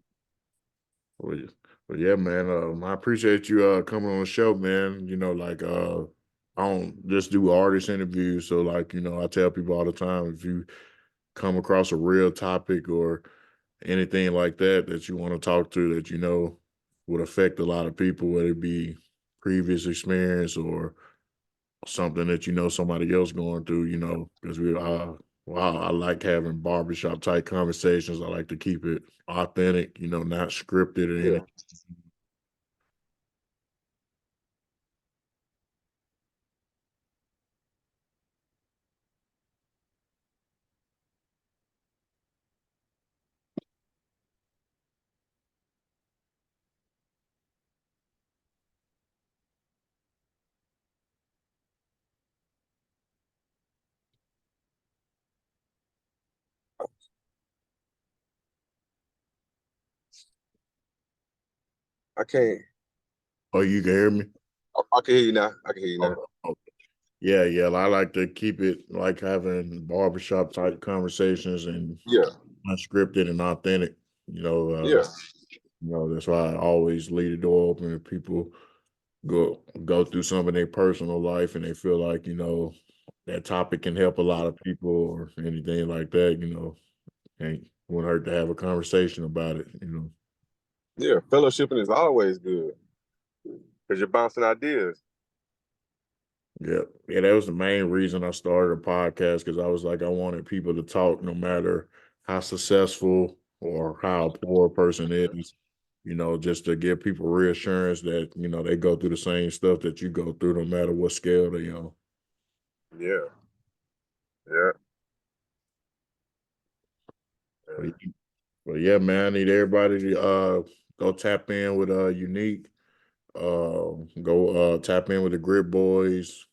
S1: Well, yeah, man. I appreciate you coming on the show, man. You know, like I don't just do artist interviews, so like I tell people all the time, if you come across a real topic or anything like that that you want to talk to that would affect a lot of people, whether it be previous experience or something that somebody else going through, because wow, I like having barbershop type conversations. I like to keep it authentic, not scripted or
S2: Yeah.
S1: anything.
S2: I can't.
S1: Oh, you can hear me?
S2: I can hear you now. I can hear you now.
S1: Oh, yeah, yeah. I like to keep it like having barbershop type conversations and
S2: Yeah.
S1: unscripted and authentic.
S2: Yeah.
S1: That's why I always leave the door open if people go through some of their personal life and they feel like, that topic can help a lot of people or anything like that, ain't wouldn't hurt to have a conversation about it.
S2: Yeah. Fellowshipping is always good because you're bouncing ideas.
S1: Yeah. Yeah, that was the main reason I started a podcast because I was like, I wanted people to talk no matter how successful or how poor a person is, just to give people reassurance that, they go through the same stuff that you go through no matter what scale they on.
S2: Yeah. Yeah.
S1: But, but yeah, man, I need everybody to go tap in with Unique. Go tap in with the Grit Boys.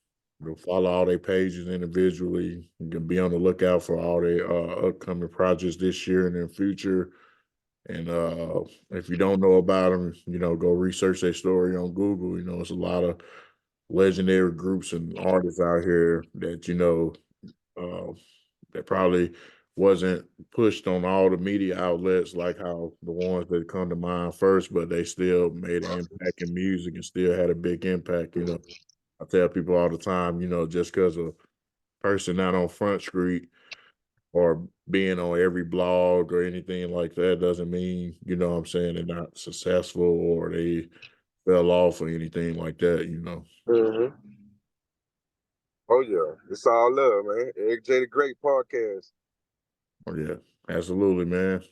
S1: Go follow all their pages individually. You can be on the lookout for all their upcoming projects this year and in the future. And if you don't know about them, go research their story on Google. It's a lot of legendary groups and artists out here that uh, that probably wasn't pushed on all the media outlets like how the ones that come to mind first, but they still made an impact in music and still had a big impact. I tell people all the time, just because a person not on Front Street or being on every blog or anything like that doesn't mean, what I'm saying, they're not successful or they fell off or anything like that.
S2: Mm-hmm. Oh yeah. It's all love, man. Eric J. the Great podcast.
S1: Oh, yeah, absolutely, man.